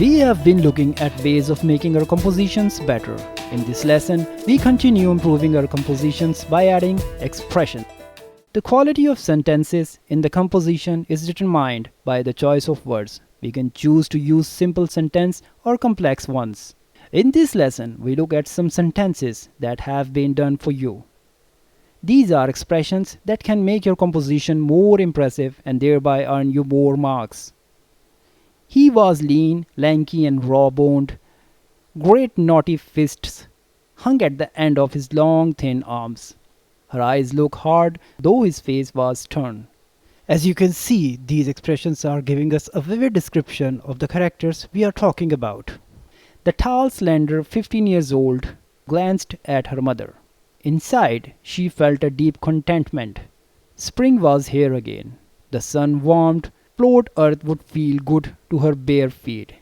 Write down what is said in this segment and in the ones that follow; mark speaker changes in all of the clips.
Speaker 1: We have been looking at ways of making our compositions better. In this lesson, we continue improving our compositions by adding expression. The quality of sentences in the composition is determined by the choice of words. We can choose to use simple sentence or complex ones. In this lesson, we look at some sentences that have been done for you. These are expressions that can make your composition more impressive and thereby earn you more marks. He was lean, lanky, and raw-boned. Great knotty fists hung at the end of his long, thin arms. Her eyes looked hard, though his face was stern. As you can see, these expressions are giving us a vivid description of the characters we are talking about. The tall, slender, 15 years old glanced at her mother. Inside, she felt a deep contentment. Spring was here again. The sun warmed. Plowed earth would feel good to her bare feet.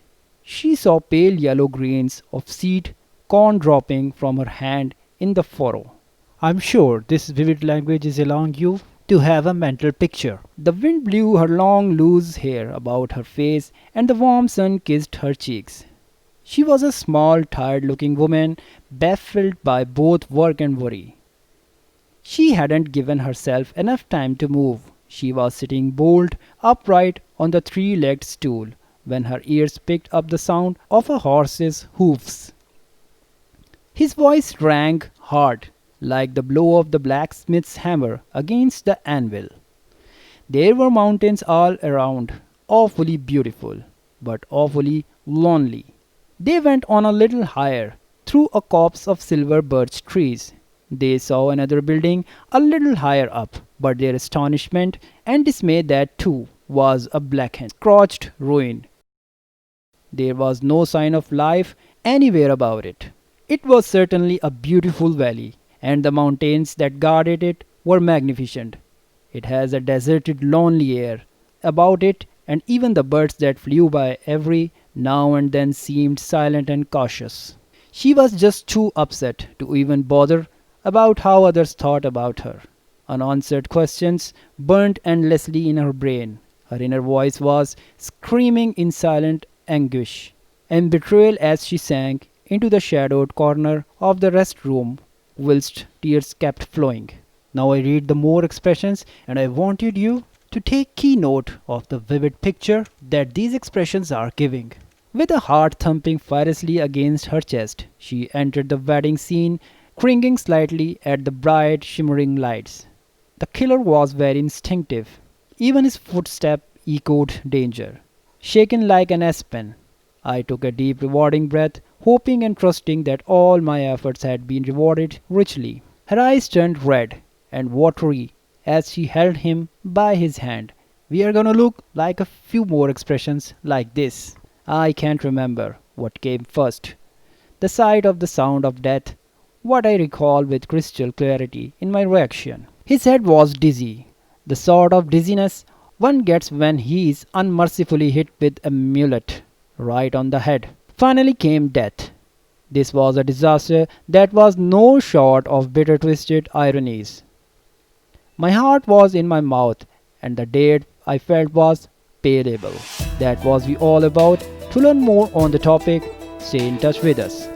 Speaker 1: She saw pale yellow grains of seed corn dropping from her hand in the furrow. I'm sure this vivid language is allowing you to have a mental picture. The wind blew her long loose hair about her face and the warm sun kissed her cheeks. She was a small, tired-looking woman, baffled by both work and worry. She hadn't given herself enough time to move. She was sitting bolt upright on the three-legged stool when her ears picked up the sound of a horse's hoofs. His voice rang hard, like the blow of the blacksmith's hammer against the anvil. There were mountains all around, awfully beautiful, but awfully lonely. They went on a little higher, through a copse of silver birch trees. They saw another building a little higher up, but their astonishment and dismay that too was a blackened, scorched ruin. There was no sign of life anywhere about it. It was certainly a beautiful valley, and the mountains that guarded it were magnificent. It has a deserted, lonely air about it, and even the birds that flew by every now and then seemed silent and cautious. She was just too upset to even bother about how others thought about her. Unanswered questions burned endlessly in her brain. Her inner voice was screaming in silent anguish and betrayal as she sank into the shadowed corner of the rest room, whilst tears kept flowing. Now I read the more expressions, and I wanted you to take key note of the vivid picture that these expressions are giving. With a heart thumping furiously against her chest, she entered the wedding scene, cringing slightly at the bright, shimmering lights. The killer was very instinctive. Even his footstep echoed danger. Shaken like an aspen, I took a deep, rewarding breath, hoping and trusting that all my efforts had been rewarded richly. Her eyes turned red and watery as she held him by his hand. We are gonna look like a few more expressions like this. I can't remember what came first. The sight of the sound of death, what I recall with crystal clarity in my reaction. His head was dizzy, the sort of dizziness one gets when he is unmercifully hit with a mallet right on the head. Finally came death. This was a disaster that was no short of bitter twisted ironies. My heart was in my mouth, and the date I felt was payable. That was we all about. To learn more on the topic, stay in touch with us.